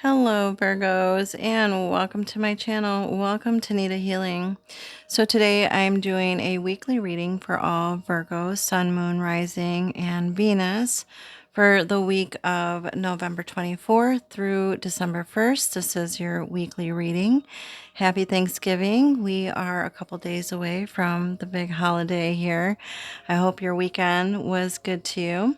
Hello, Virgos, and welcome to my channel. Welcome to Nitahealing. So today I'm doing a weekly reading for all Virgos, Sun, Moon, Rising, and Venus for the week of November 24th through December 1st. This is your weekly reading. Happy Thanksgiving. We are a couple days away from the big holiday here. I hope your weekend was good to you.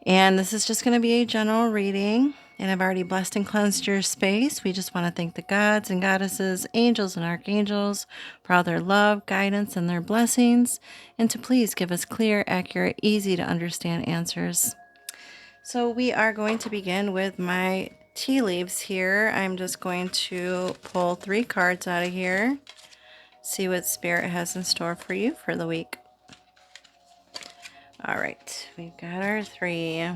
And this is just going to be a general reading. And I've already blessed and cleansed your space. We just want to thank the gods and goddesses, angels and archangels for all their love, guidance, and their blessings. And to please give us clear, accurate, easy to understand answers. So we are going to begin with my tea leaves here. I'm just going to pull 3 cards out of here. See what Spirit has in store for you for the week. All right, we've got our 3.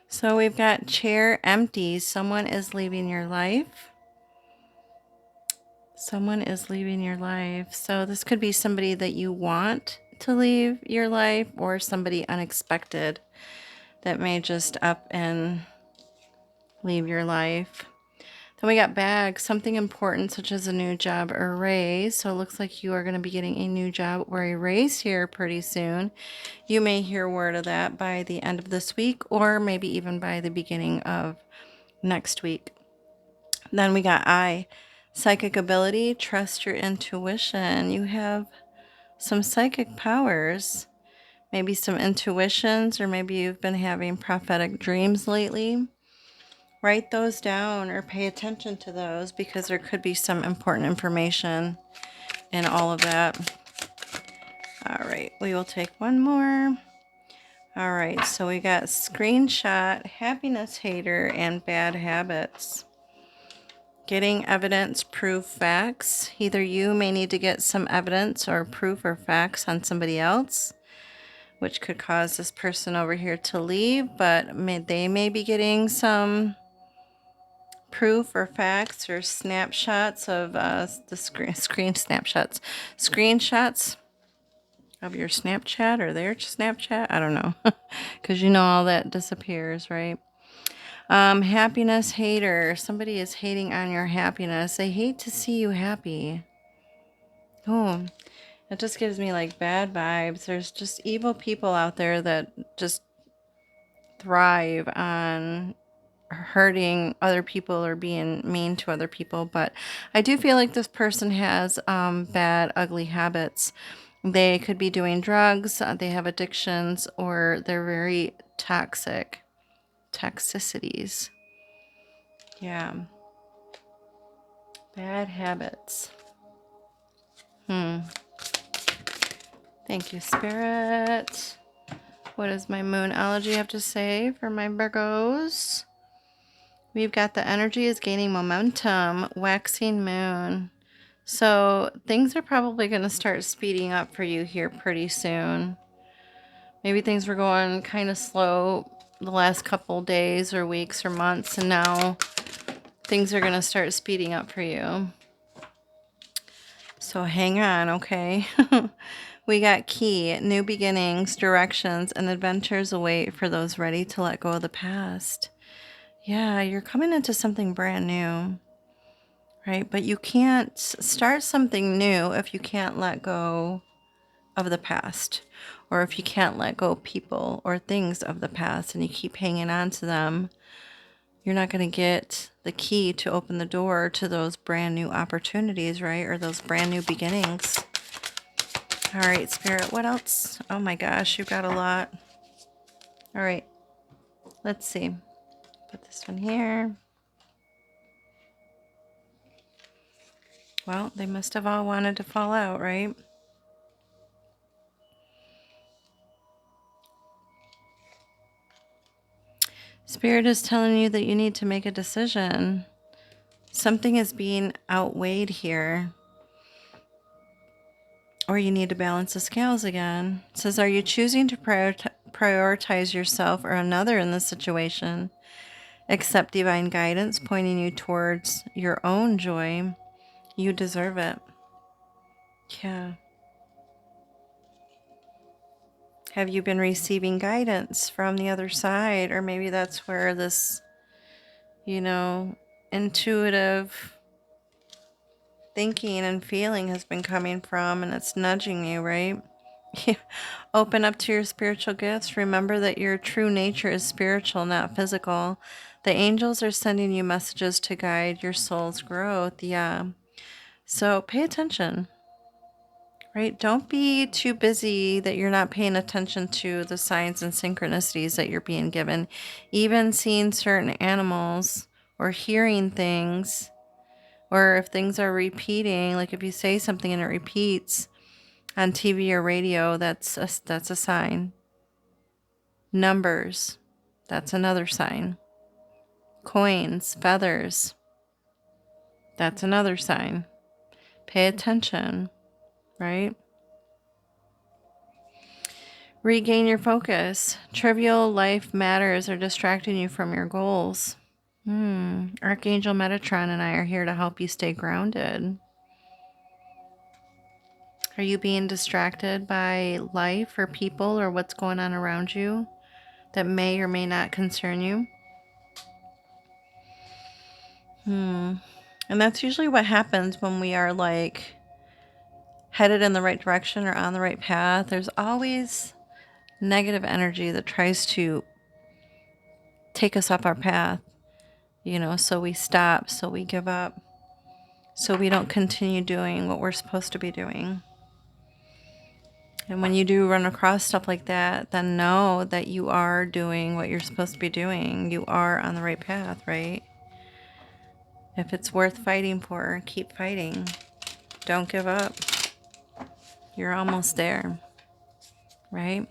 So we've got chair empty. Someone is leaving your life. Someone is leaving your life. So this could be somebody that you want to leave your life or somebody unexpected that may just up and leave your life. Then we got bags, something important such as a new job or raise. So it looks like you are going to be getting a new job or a raise here pretty soon. You may hear word of that by the end of this week or maybe even by the beginning of next week. Then we got I, psychic ability, trust your intuition. You have some psychic powers, maybe some intuitions, or maybe you've been having prophetic dreams lately. Write those down or pay attention to those because there could be some important information in all of that. All right, we will take one more. All right, so we got screenshot, happiness hater, and bad habits. Getting evidence, proof, facts. Either you may need to get some evidence or proof or facts on somebody else, which could cause this person over here to leave, but they may be getting some proof or facts or snapshots of the screenshots of your Snapchat or their Snapchat. I don't know, because you know all that disappears, right? Happiness hater. Somebody is hating on your happiness. They hate to see you happy. Oh, it just gives me like bad vibes. There's just evil people out there that just thrive on hurting other people or being mean to other people. But I do feel like this person has bad, ugly habits. They could be doing drugs, they have addictions, or they're very toxic. Toxicities. Yeah. Bad habits. Thank you, Spirit. What does my Moonology have to say for my Virgos? We've got the energy is gaining momentum, waxing moon. So things are probably going to start speeding up for you here pretty soon. Maybe things were going kind of slow the last couple days or weeks or months, and now things are going to start speeding up for you. So hang on, okay? We got key, new beginnings, directions, and adventures await for those ready to let go of the past. Yeah, you're coming into something brand new, right? But you can't start something new if you can't let go of the past, or if you can't let go of people or things of the past and you keep hanging on to them. You're not going to get the key to open the door to those brand new opportunities, right? Or those brand new beginnings. All right, Spirit, what else? Oh my gosh, you've got a lot. All right, let's see. Put this one here. Well, they must have all wanted to fall out, right? Spirit is telling you that you need to make a decision. Something is being outweighed here. Or you need to balance the scales again. It says, are you choosing to prioritize yourself or another in this situation? Accept divine guidance pointing you towards your own joy. You deserve it. Yeah. Have you been receiving guidance from the other side? Or maybe that's where this, intuitive thinking and feeling has been coming from, and it's nudging you, right? Open up to your spiritual gifts. Remember that your true nature is spiritual, not physical. The angels are sending you messages to guide your soul's growth. Yeah. So pay attention, right? Don't be too busy that you're not paying attention to the signs and synchronicities that you're being given. Even seeing certain animals or hearing things, or if things are repeating, like if you say something and it repeats on TV or radio, that's a sign. Numbers, that's another sign. Coins, feathers, that's another sign. Pay attention, right? Regain your focus. Trivial life matters are distracting you from your goals. Archangel Metatron and I are here to help you stay grounded. Are you being distracted by life or people or what's going on around you that may or may not concern you? And that's usually what happens when we are like headed in the right direction or on the right path. There's always negative energy that tries to take us off our path, so we stop, so we give up, so we don't continue doing what we're supposed to be doing. And when you do run across stuff like that, then know that you are doing what you're supposed to be doing. You are on the right path, right? If it's worth fighting for, keep fighting. Don't give up. You're almost there, right?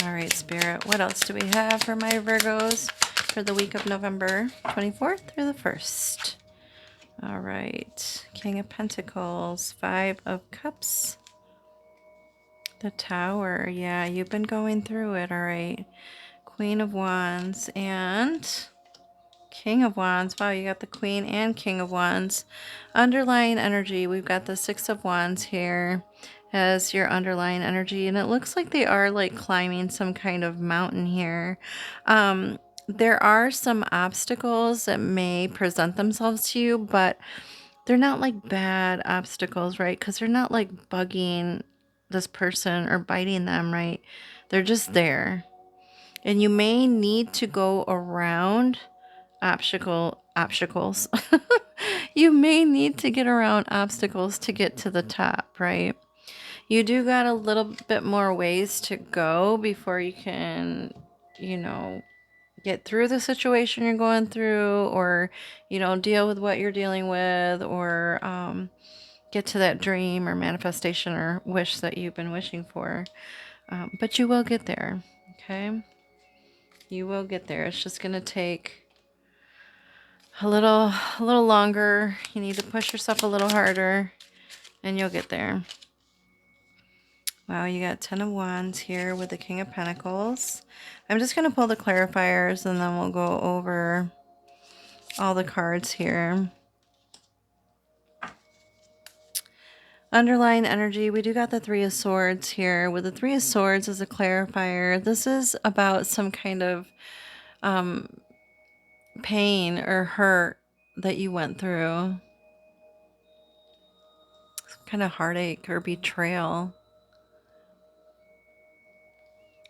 All right, Spirit, what else do we have for my Virgos for the week of November 24th through the 1st? All right, King of Pentacles, 5 of Cups, the Tower. Yeah, you've been going through it, all right. Queen of Wands and King of Wands. Wow, you got the Queen and King of Wands. Underlying energy, we've got the 6 of Wands here as your underlying energy, and it looks like they are like climbing some kind of mountain here. There are some obstacles that may present themselves to you, but they're not like bad obstacles, right? Because they're not like bugging this person or biting them, right? They're just there. And you may need to go around obstacles. You may need to get around obstacles to get to the top, right? You do got a little bit more ways to go before you can, get through the situation you're going through, or, deal with what you're dealing with, or get to that dream or manifestation or wish that you've been wishing for. But you will get there, okay? You will get there. It's just going to take a little longer. You need to push yourself a little harder and you'll get there. Wow, you got 10 of Wands here with the King of Pentacles. I'm just going to pull the clarifiers and then we'll go over all the cards here. Underlying energy, we do got the 3 of Swords here. With the 3 of Swords as a clarifier, this is about some kind of pain or hurt that you went through. Some kind of heartache or betrayal.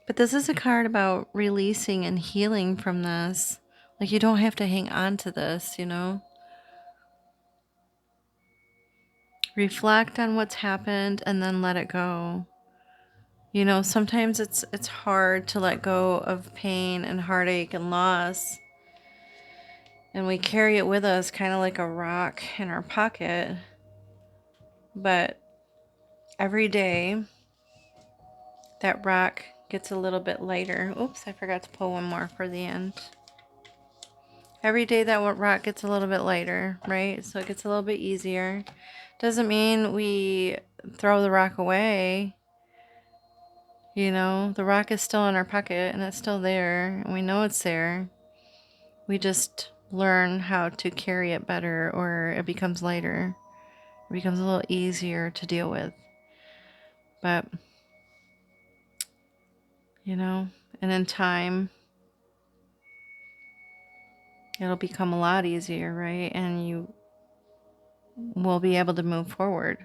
But this is a card about releasing and healing from this. Like, you don't have to hang on to this, Reflect on what's happened and then let it go. Sometimes it's hard to let go of pain and heartache and loss. And we carry it with us kind of like a rock in our pocket. But every day, that rock gets a little bit lighter. Oops, I forgot to pull one more for the end. Every day that rock gets a little bit lighter, right? So it gets a little bit easier. Doesn't mean we throw the rock away. The rock is still in our pocket and it's still there. And we know it's there. We just learn how to carry it better, or it becomes lighter. It becomes a little easier to deal with. But, and in time, it'll become a lot easier, right? And you will be able to move forward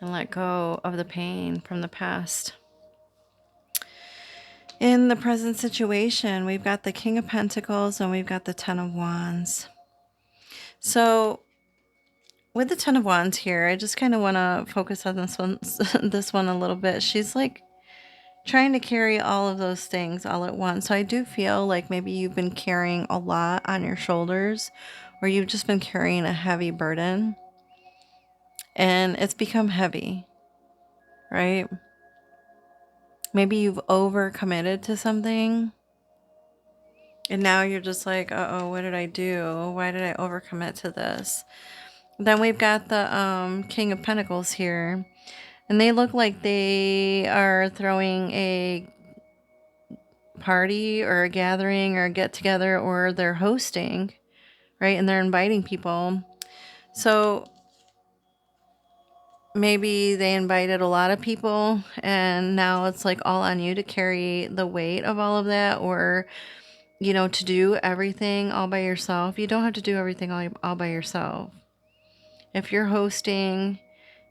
and let go of the pain from the past. In the present situation, we've got the King of Pentacles and we've got the Ten of Wands. So with the Ten of Wands here, I just kind of want to focus on this one a little bit. She's like trying to carry all of those things all at once. So I do feel like maybe you've been carrying a lot on your shoulders, or you've just been carrying a heavy burden and it's become heavy, right? Maybe you've overcommitted to something and now you're just like, uh-oh, what did I do? Why did I overcommit to this? Then we've got the King of Pentacles here, and they look like they are throwing a party or a gathering or a get together, or they're hosting, right? And they're inviting people. So maybe they invited a lot of people and now it's like all on you to carry the weight of all of that, or to do everything all by yourself. You don't have to do everything all by yourself. If you're hosting,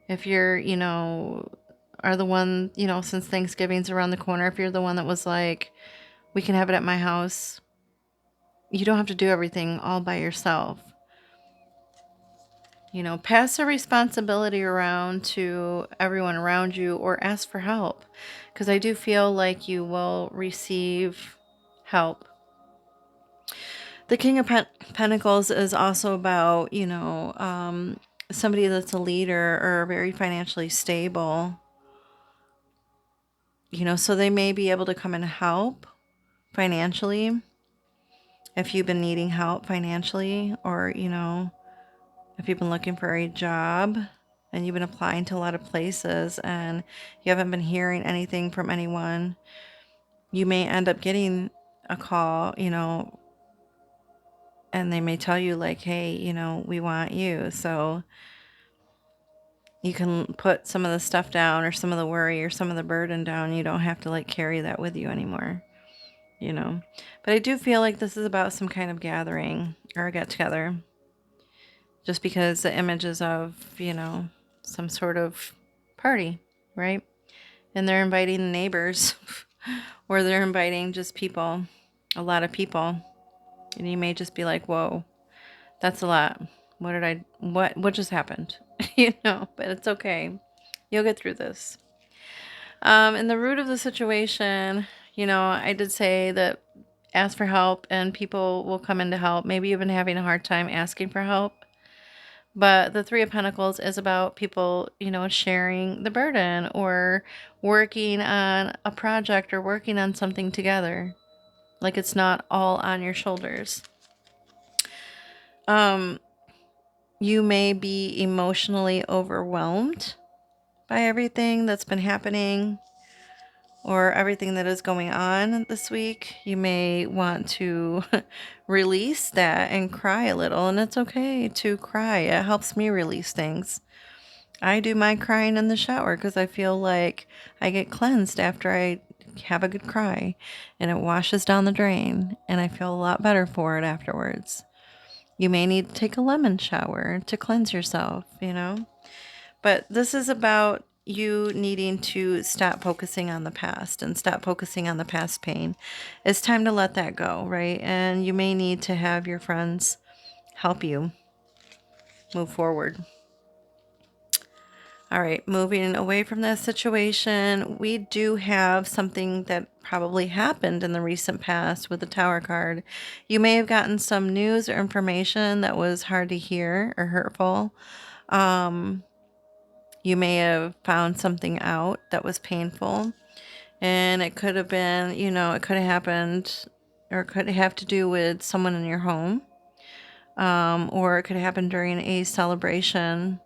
if you're, are the one, since Thanksgiving's around the corner, if you're the one that was like, we can have it at my house, you don't have to do everything all by yourself. Pass the responsibility around to everyone around you or ask for help, because I do feel like you will receive help. The King of Pentacles is also about, somebody that's a leader or very financially stable, so they may be able to come and help financially if you've been needing help financially, or, if you've been looking for a job and you've been applying to a lot of places and you haven't been hearing anything from anyone, you may end up getting a call, and they may tell you like, hey, we want you. So you can put some of the stuff down, or some of the worry or some of the burden down. You don't have to like carry that with you anymore, But I do feel like this is about some kind of gathering or a get together, just because the images of, some sort of party, right? And they're inviting the neighbors or they're inviting just people, a lot of people. And you may just be like, whoa, that's a lot. What just happened? But it's okay. You'll get through this. In the root of the situation, I did say that ask for help and people will come in to help. Maybe you've been having a hard time asking for help. But the Three of Pentacles is about people, sharing the burden or working on a project or working on something together. Like it's not all on your shoulders. You may be emotionally overwhelmed by everything that's been happening or everything that is going on this week. You may want to release that and cry a little, and it's okay to cry. It helps me release things. I do my crying in the shower because I feel like I get cleansed after I have a good cry, and it washes down the drain and I feel a lot better for it afterwards. You may need to take a lemon shower to cleanse yourself, But this is about you needing to stop focusing on the past and stop focusing on the past pain. It's time to let that go, right? And you may need to have your friends help you move forward. All right, moving away from that situation, we do have something that probably happened in the recent past with the Tower card. You may have gotten some news or information that was hard to hear or hurtful. You may have found something out that was painful, and it could have been, it could have happened, or it could have to do with someone in your home, or it could happen during a celebration,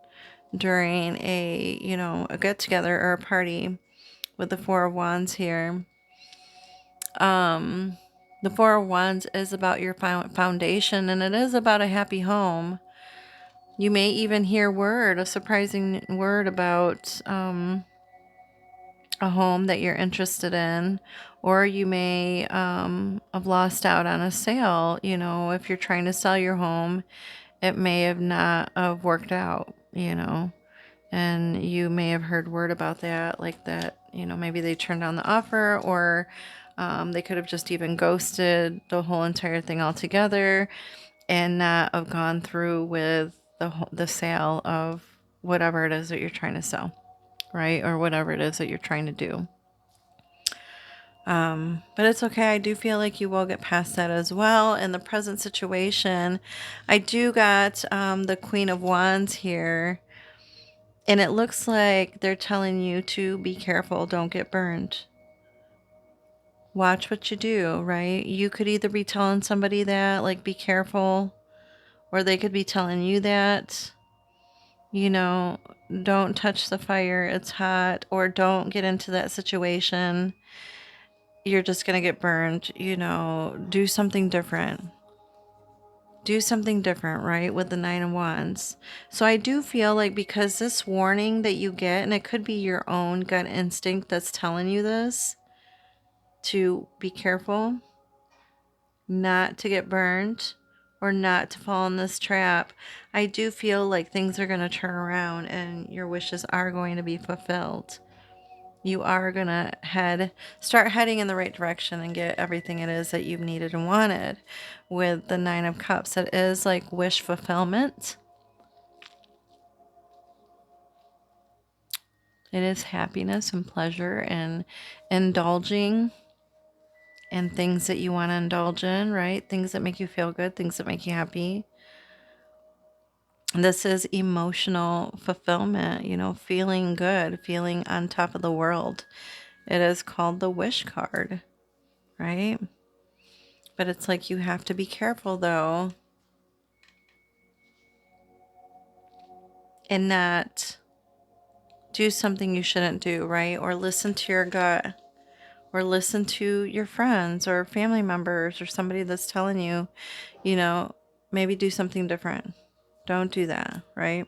during a get together or a party with the Four of Wands here. The Four of Wands is about your foundation, and it is about a happy home. You may even hear a surprising word about a home that you're interested in, or you may have lost out on a sale. If you're trying to sell your home, it may have not have worked out, and you may have heard word about that, like that, maybe they turned down the offer, or they could have just even ghosted the whole entire thing altogether and not have gone through with the sale of whatever it is that you're trying to sell, right? Or whatever it is that you're trying to do. But it's okay. I do feel like you will get past that as well. In the present situation, I do got the Queen of Wands here. And it looks like they're telling you to be careful. Don't get burned. Watch what you do, right? You could either be telling somebody that, like, be careful, or they could be telling you that, don't touch the fire. It's hot. Or don't get into that situation. You're just going to get burned. Do something different. Do something different, right? With the Nine of Wands. So I do feel like, because this warning that you get, and it could be your own gut instinct that's telling you this, to be careful, not to get burned, or not to fall in this trap. I do feel like things are going to turn around and your wishes are going to be fulfilled. You are going to start heading in the right direction and get everything it is that you've needed and wanted. With the Nine of Cups, it is like wish fulfillment. It is happiness and pleasure and indulging in things that you want to indulge in, right? Things that make you feel good, things that make you happy. This is emotional fulfillment, feeling good, feeling on top of the world. It is called the wish card, right? But it's like you have to be careful, though, and not do something you shouldn't do, right? Or listen to your gut, or listen to your friends or family members or somebody that's telling you, maybe do something different. Don't do that, right?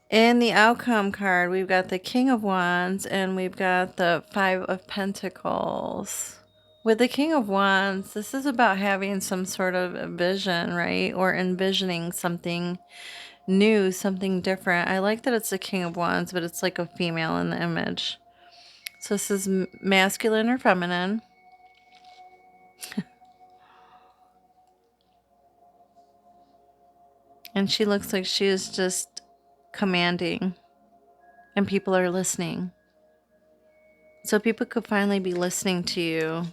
In the outcome card, we've got the King of Wands and we've got the Five of Pentacles. With the King of Wands, this is about having some sort of a vision, right? Or envisioning something new, something different. I like that it's the King of Wands, but it's like a female in the image. So this is masculine or feminine. And she looks like she is just commanding, and people are listening. So people could finally be listening to you,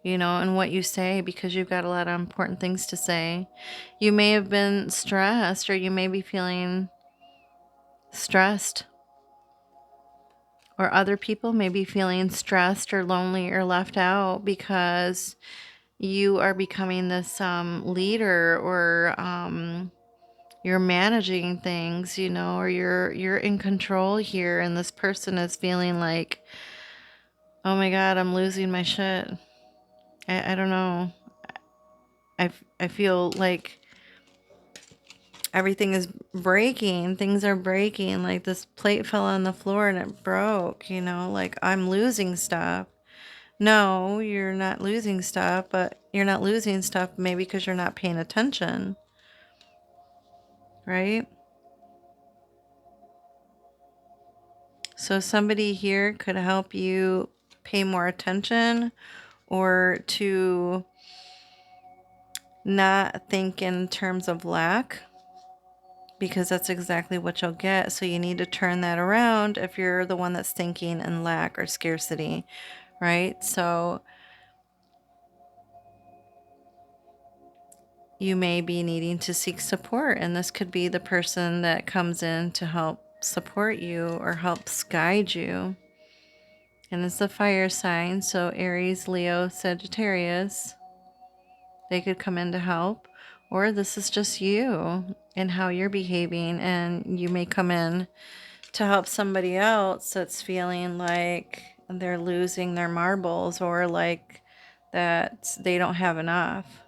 and what you say, because you've got a lot of important things to say. You may have been stressed, or you may be feeling stressed, or other people may be feeling stressed or lonely or left out because you are becoming this leader, or you're managing things, or you're in control here, and this person is feeling like, oh my God, I'm losing my shit. I don't know. I feel like everything is breaking. Things are breaking. Like this plate fell on the floor and it broke, like I'm losing stuff. No, you're not losing stuff, but you're not losing stuff maybe because you're not paying attention, right? So somebody here could help you pay more attention, or to not think in terms of lack, because that's exactly what you'll get. So you need to turn that around if you're the one that's thinking in lack or scarcity, right? So you may be needing to seek support, and this could be the person that comes in to help support you or helps guide you. And it's the fire sign, so Aries, Leo, Sagittarius, they could come in to help. Or this is just you and how you're behaving, and you may come in to help somebody else that's feeling like they're losing their marbles, or like that they don't have enough,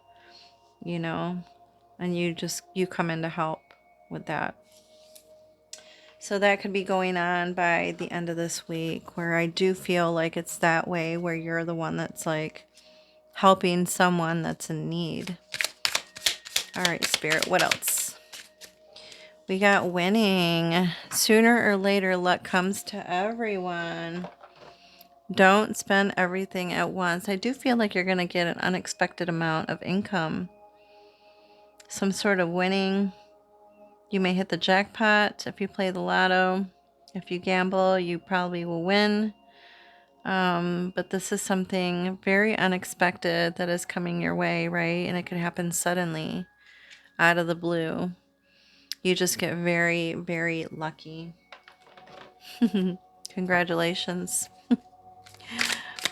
and you come in to help with that. So that could be going on by the end of this week, where I do feel like it's that way, where you're the one that's like helping someone that's in need. All right, Spirit, what else? We got winning. Sooner or later, luck comes to everyone. Don't spend everything at once. I do feel like you're going to get an unexpected amount of income. Some sort of winning. You may hit the jackpot if you play the lotto. If you gamble, you probably will win. But this is something very unexpected that is coming your way, right? And it could happen suddenly, out of the blue. You just get very, very lucky. Congratulations.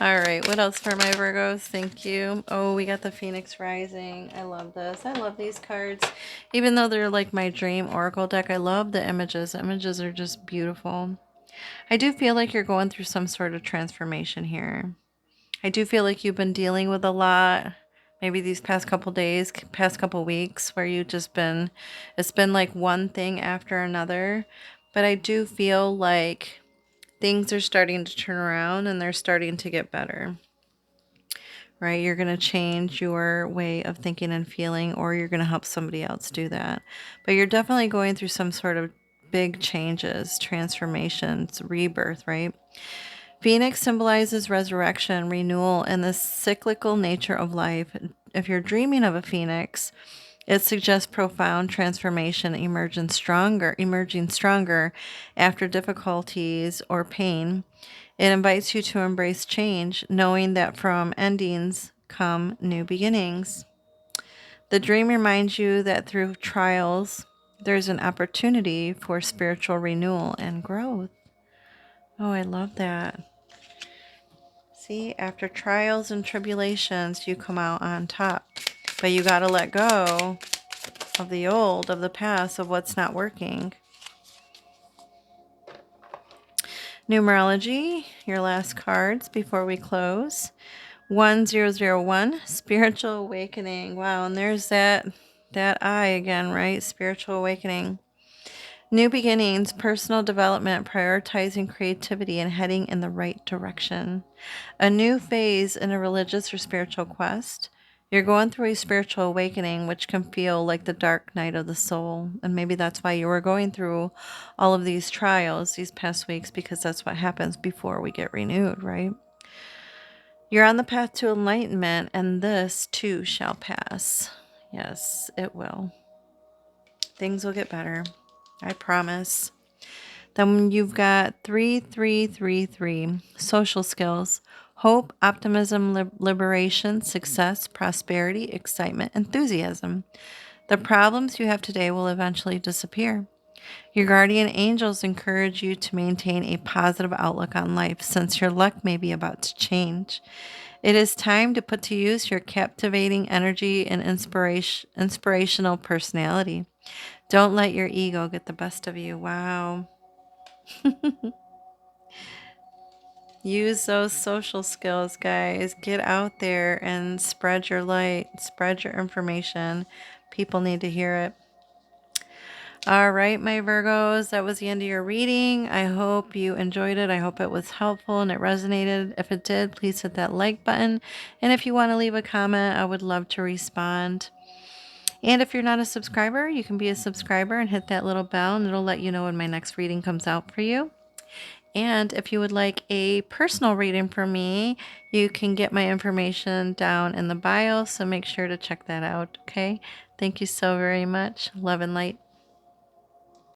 All right, what else for my Virgos? Thank you. Oh, we got the Phoenix Rising. I love this. I love these cards. Even though they're like my dream Oracle deck, I love the images. The images are just beautiful. I do feel like you're going through some sort of transformation here. I do feel like you've been dealing with a lot, maybe these past couple days, past couple weeks, where you've just been, it's been like one thing after another. But I do feel like things are starting to turn around and they're starting to get better, right? You're going to change your way of thinking and feeling, or you're going to help somebody else do that. But you're definitely going through some sort of big changes, transformations, rebirth, right? Phoenix symbolizes resurrection, renewal, and the cyclical nature of life. If you're dreaming of a phoenix, it suggests profound transformation, emerging stronger after difficulties or pain. It invites you to embrace change, knowing that from endings come new beginnings. The dream reminds you that through trials, there's an opportunity for spiritual renewal and growth. Oh, I love that. See, after trials and tribulations, you come out on top. But you got to let go of the old, of the past, of what's not working. Numerology, your last cards before we close. 1001, spiritual awakening. Wow, and there's that eye again, right? Spiritual awakening. New beginnings, personal development, prioritizing creativity and heading in the right direction. A new phase in a religious or spiritual quest. You're going through a spiritual awakening, which can feel like the dark night of the soul. And maybe that's why you were going through all of these trials these past weeks, because that's what happens before we get renewed, right? You're on the path to enlightenment, and this too shall pass. Yes, it will. Things will get better. I promise. Then you've got 3333, social skills, hope, optimism, liberation, success, prosperity, excitement, enthusiasm. The problems you have today will eventually disappear. Your guardian angels encourage you to maintain a positive outlook on life, since your luck may be about to change. It is time to put to use your captivating energy and inspirational personality. Don't let your ego get the best of you. Wow. Use those social skills, guys. Get out there and spread your light, spread your information. People need to hear it. All right, my Virgos, that was the end of your reading. I hope you enjoyed it. I hope it was helpful and it resonated. If it did, please hit that like button. And if you want to leave a comment, I would love to respond. And if you're not a subscriber, you can be a subscriber and hit that little bell, and it'll let you know when my next reading comes out for you. And if you would like a personal reading from me, you can get my information down in the bio, so make sure to check that out, okay? Thank you so very much. Love and light.